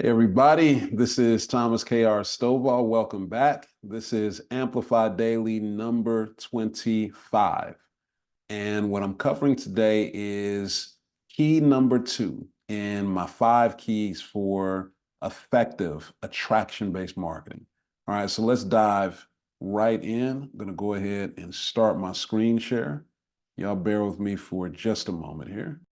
Hey everybody, this is Thomas K.R. Stovall. Welcome back. This is Amplify Daily number 25. And what I'm covering today is key number 2 in my 5 keys for effective attraction-based marketing. All right, so let's dive right in. I'm going to go ahead and start my screen share. Y'all bear with me for just a moment here.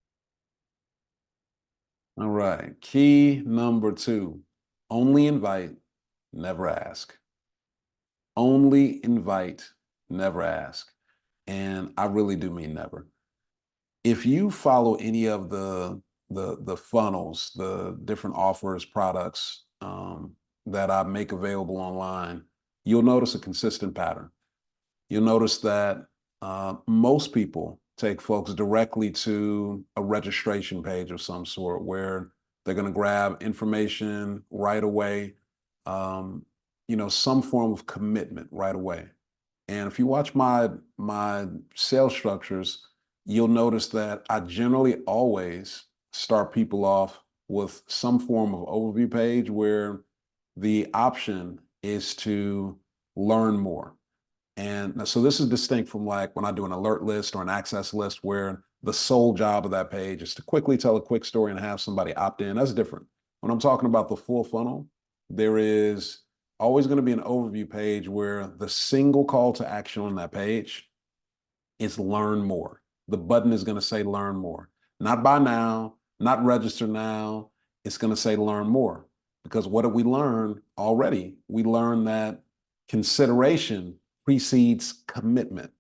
All right, key number 2, only invite, never ask. Only invite, never ask. And I really do mean never. If you follow any of the funnels, the different offers, products that I make available online, you'll notice a consistent pattern. You'll notice that most people take folks directly to a registration page of some sort where they're going to grab information right away, um, some form of commitment right away. And if you watch my sales structures, you'll notice that I generally always start people off with some form of overview page where the option is to learn more. And so this is distinct from like when I do an alert list or an access list where the sole job of that page is to quickly tell a quick story and have somebody opt in. That's different. When I'm talking about the full funnel, there is always going to be an overview page where the single call to action on that page is learn more. The button is going to say learn more. Not buy now, not register now. It's going to say learn more. Because what did we learn already? We learned that consideration precedes commitment.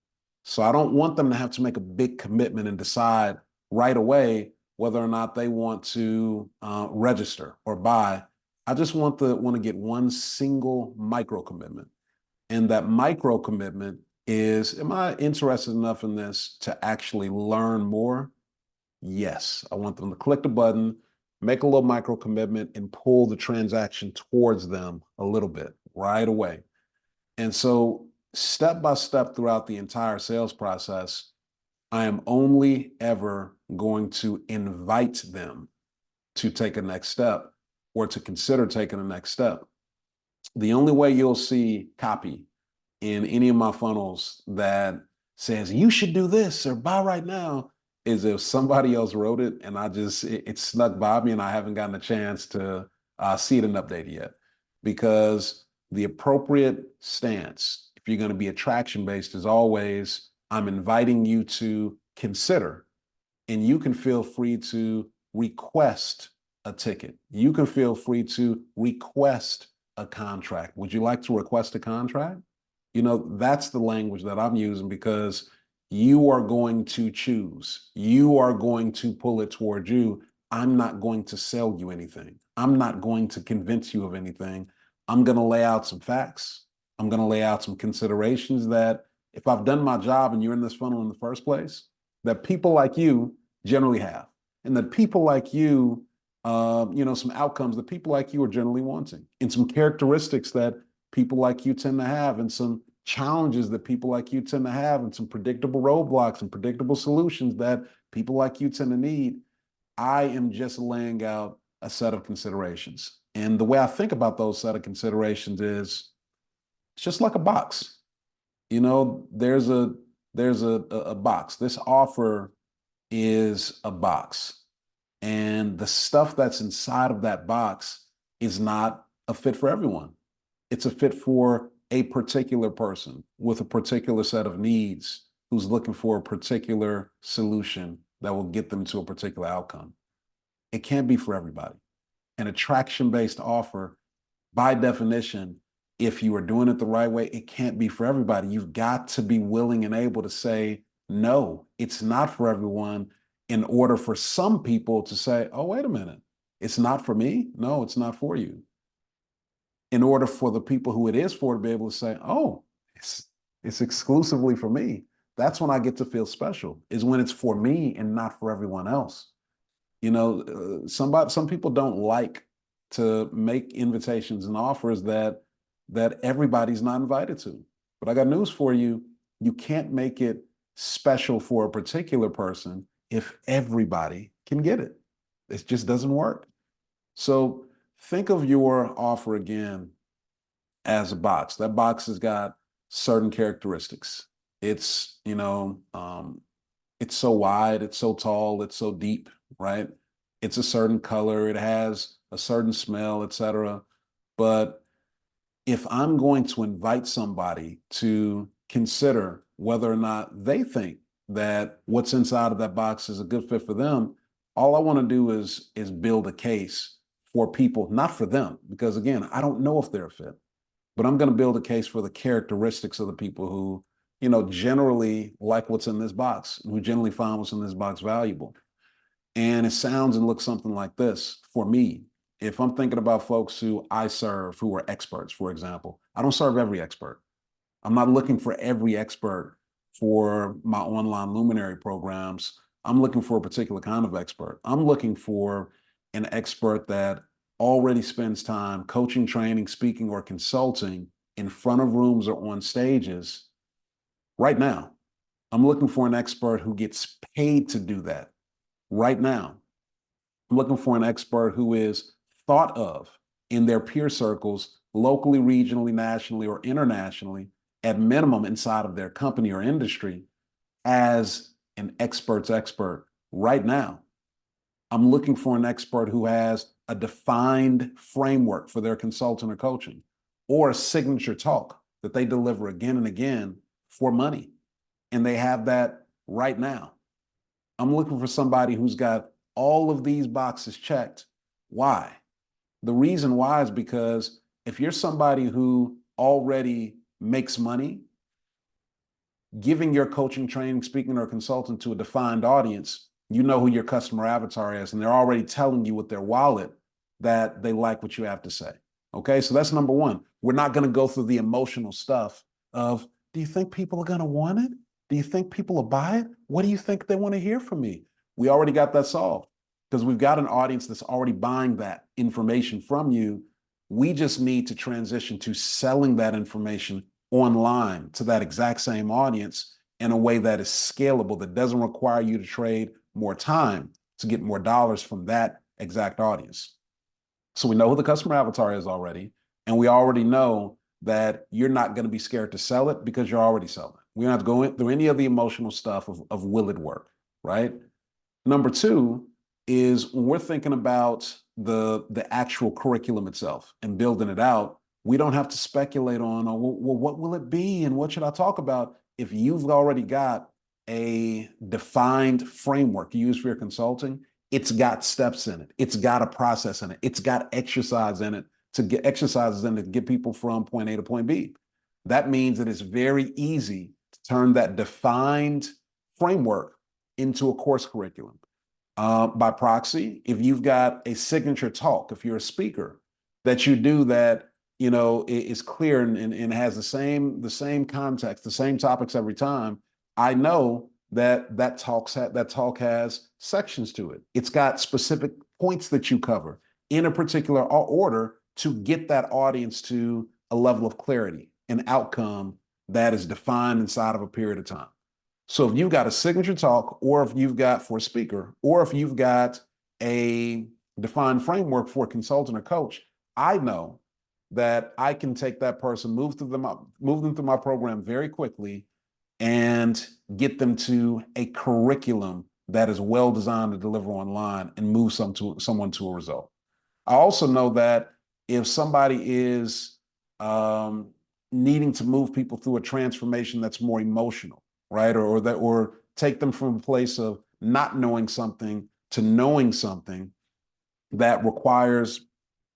So I don't want them to have to make a big commitment and decide right away whether or not they want to register or buy. I just want to get one single micro commitment. And that micro commitment is, am I interested enough in this to actually learn more? Yes. I want them to click the button, make a little micro commitment, and pull the transaction towards them a little bit right away. And so, step by step throughout the entire sales process, I am only ever going to invite them to take a next step or to consider taking the next step. The only way you'll see copy in any of my funnels that says you should do this or buy right now is if somebody else wrote it and it snuck by me and I haven't gotten a chance to see it and update it yet. Because the appropriate stance, if you're going to be attraction based, is always I'm inviting you to consider, and you can feel free to request a ticket. You can feel free to request a contract. Would you like to request a contract? That's the language that I'm using because you are going to choose. You are going to pull it toward you. I'm not going to sell you anything. I'm not going to convince you of anything. I'm going to lay out some facts. I'm going to lay out some considerations that if I've done my job and you're in this funnel in the first place, that people like you generally have. And that people like you, some outcomes that people like you are generally wanting, and some characteristics that people like you tend to have, and some challenges that people like you tend to have, and some predictable roadblocks and predictable solutions that people like you tend to need. I am just laying out a set of considerations. And the way I think about those set of considerations is it's just like a box. There's a box. This offer is a box. And the stuff that's inside of that box is not a fit for everyone. It's a fit for a particular person with a particular set of needs who's looking for a particular solution that will get them to a particular outcome. It can't be for everybody. An attraction-based offer, by definition, if you are doing it the right way, it can't be for everybody. You've got to be willing and able to say, no, it's not for everyone, in order for some people to say, oh, wait a minute, it's not for me. No, it's not for you. In order for the people who it is for to be able to say, oh, it's exclusively for me. That's when I get to feel special, is when it's for me and not for everyone else. Some people don't like to make invitations and offers that everybody's not invited to. But I got news for you. You can't make it special for a particular person if everybody can get it. It just doesn't work. So Think of your offer again as a box. That box has got certain characteristics. It's, it's so wide, it's so tall, it's so deep, right? It's a certain color, it has a certain smell, etc. But if I'm going to invite somebody to consider whether or not they think that what's inside of that box is a good fit for them, all I want to do is build a case for people, not for them, because again, I don't know if they're a fit, but I'm going to build a case for the characteristics of the people who, generally like what's in this box, who generally find what's in this box valuable. And it sounds and looks something like this for me. If I'm thinking about folks who I serve who are experts, for example, I don't serve every expert. I'm not looking for every expert for my online luminary programs. I'm looking for a particular kind of expert. I'm looking for an expert that already spends time coaching, training, speaking, or consulting in front of rooms or on stages right now. I'm looking for an expert who gets paid to do that right now. I'm looking for an expert who is thought of in their peer circles, locally, regionally, nationally, or internationally, at minimum inside of their company or industry, as an expert's expert right now. I'm looking for an expert who has a defined framework for their consulting or coaching, or a signature talk that they deliver again and again for money. And they have that right now. I'm looking for somebody who's got all of these boxes checked. Why? The reason why is because if you're somebody who already makes money, giving your coaching, training, speaking, or consulting to a defined audience, you know who your customer avatar is, and they're already telling you with their wallet that they like what you have to say. Okay, so that's number one. We're not going to go through the emotional stuff of, do you think people are going to want it? Do you think people will buy it? What do you think they want to hear from me? We already got that solved because we've got an audience that's already buying that information from you. We just need to transition to selling that information online to that exact same audience in a way that is scalable, that doesn't require you to trade more time to get more dollars from that exact audience. So we know who the customer avatar is already, and we already know that you're not going to be scared to sell it because you're already selling. We don't have to go through any of the emotional stuff of will it work, right? Number two is when we're thinking about the actual curriculum itself and building it out, we don't have to speculate on, oh, well, what will it be and what should I talk about if you've already got a defined framework you use for your consulting. It's got steps in it. It's got a process in it. It's got exercises in it to get people from point A to point B. That means that it's very easy to turn that defined framework into a course curriculum. By proxy, if you've got a signature talk, if you're a speaker, that you do that, is clear and has the same context, the same topics every time, I know that talk has sections to it. It's got specific points that you cover in a particular order to get that audience to a level of clarity, an outcome that is defined inside of a period of time. So if you've got a signature talk, or if you've got for a speaker, or if you've got a defined framework for a consultant or coach, I know that I can take that person, move them through my program very quickly, and get them to a curriculum that is well designed to deliver online and move someone to a result. I also know that if somebody is needing to move people through a transformation that's more emotional, right, or take them from a place of not knowing something to knowing something that requires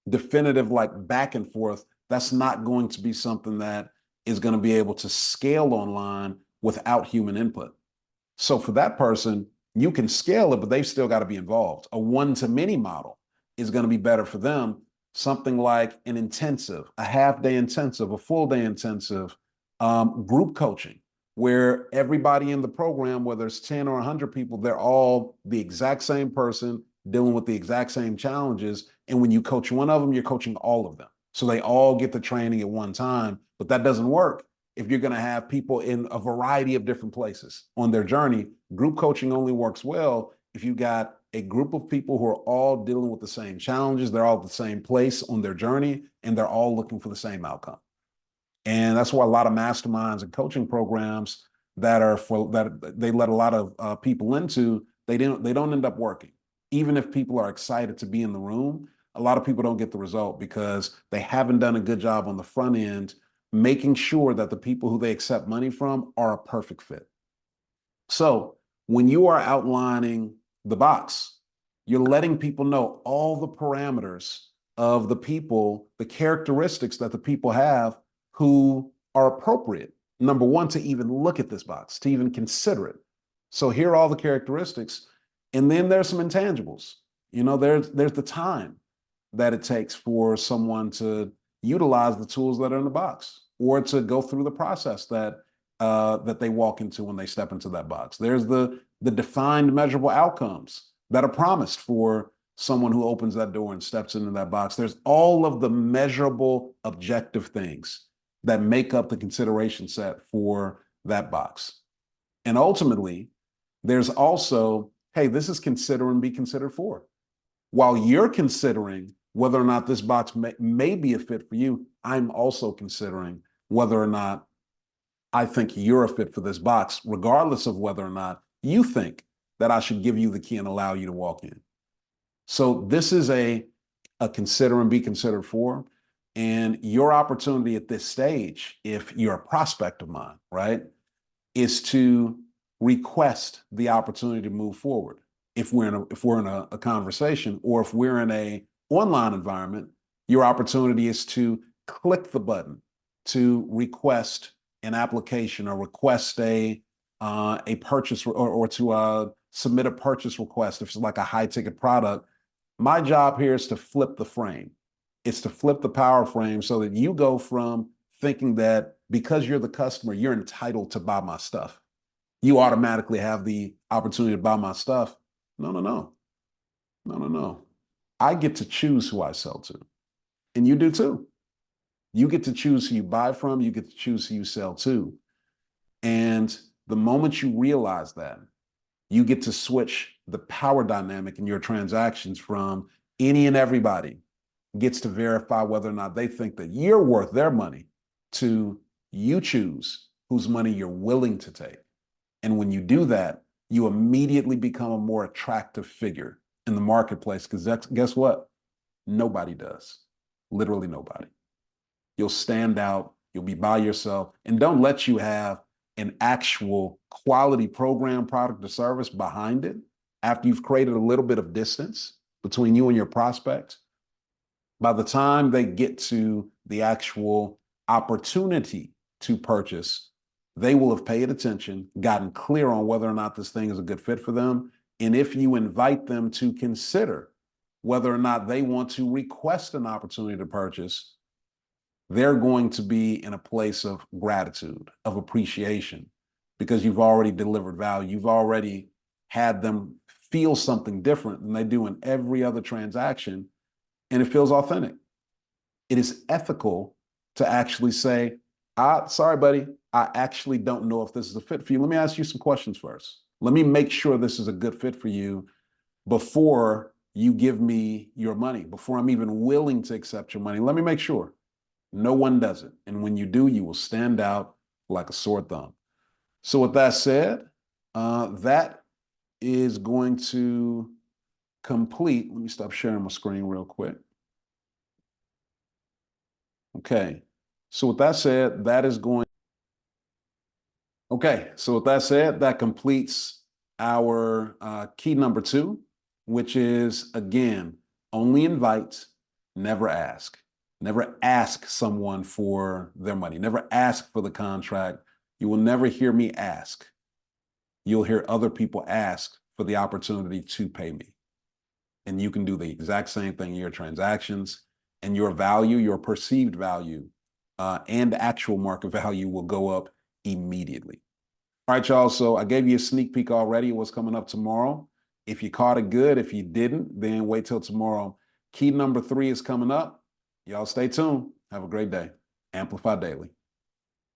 definitive like back and forth, that's not going to be something that is going to be able to scale online without human input. So for that person, you can scale it, but they've still got to be involved. A one-to-many model is going to be better for them. Something like an intensive, a half-day intensive, a full-day intensive, group coaching, where everybody in the program, whether it's 10 or 100 people, they're all the exact same person dealing with the exact same challenges. And when you coach one of them, you're coaching all of them. So they all get the training at one time, but that doesn't work if you're going to have people in a variety of different places on their journey. Group coaching only works well if you got a group of people who are all dealing with the same challenges. They're all at the same place on their journey, and they're all looking for the same outcome. And that's why a lot of masterminds and coaching programs that they let a lot of people into, they don't end up working. Even if people are excited to be in the room, a lot of people don't get the result because they haven't done a good job on the front end, making sure that the people who they accept money from are a perfect fit. So when you are outlining the box, you're letting people know all the parameters of the people, the characteristics that the people have who are appropriate. Number one, to even look at this box, to even consider it. So here are all the characteristics. And then there's some intangibles. There's the time that it takes for someone to utilize the tools that are in the box or to go through the process that they walk into when they step into that box. There's the defined measurable outcomes that are promised for someone who opens that door and steps into that box. There's all of the measurable objective things that make up the consideration set for that box. And ultimately, there's also, hey, this is consider and be considered for. While you're considering whether or not this box may be a fit for you, I'm also considering whether or not I think you're a fit for this box, regardless of whether or not you think that I should give you the key and allow you to walk in. So this is a consider and be considered for. And your opportunity at this stage, if you're a prospect of mine, right, is to request the opportunity to move forward. If we're in a conversation, or if we're in a online environment, your opportunity is to click the button to request an application or request a purchase or to submit a purchase request if it's like a high ticket product. My job here is to flip the frame. It's to flip the power frame so that you go from thinking that because you're the customer, you're entitled to buy my stuff. You automatically have the opportunity to buy my stuff. No. I get to choose who I sell to, and you do too. You get to choose who you buy from. You get to choose who you sell to. And the moment you realize that, you get to switch the power dynamic in your transactions from any and everybody gets to verify whether or not they think that you're worth their money to you choose whose money you're willing to take. And when you do that, you immediately become a more attractive figure in the marketplace because guess what? Nobody does. Literally nobody. You'll stand out. You'll be by yourself. And don't let you have an actual quality program, product, or service behind it after you've created a little bit of distance between you and your prospect. By the time they get to the actual opportunity to purchase, they will have paid attention, gotten clear on whether or not this thing is a good fit for them. And if you invite them to consider whether or not they want to request an opportunity to purchase, they're going to be in a place of gratitude, of appreciation, because you've already delivered value. You've already had them feel something different than they do in every other transaction, and it feels authentic. It is ethical to actually say, sorry, buddy, I actually don't know if this is a fit for you. Let me ask you some questions first. Let me make sure this is a good fit for you before you give me your money, before I'm even willing to accept your money. Let me make sure. No one does it. And when you do, you will stand out like a sore thumb. So with that said, that is going to complete. Let me stop sharing my screen real quick. Okay. So with that said, that completes our key number 2, which is, again, only invite, never ask. Never ask someone for their money. Never ask for the contract. You will never hear me ask. You'll hear other people ask for the opportunity to pay me. And you can do the exact same thing in your transactions, and your value, your perceived value, and actual market value will go up immediately. All right, y'all. So I gave you a sneak peek already of what's coming up tomorrow. If you caught it, good. If you didn't, then wait till tomorrow. Key number 3 is coming up. Y'all stay tuned. Have a great day. Amplify Daily.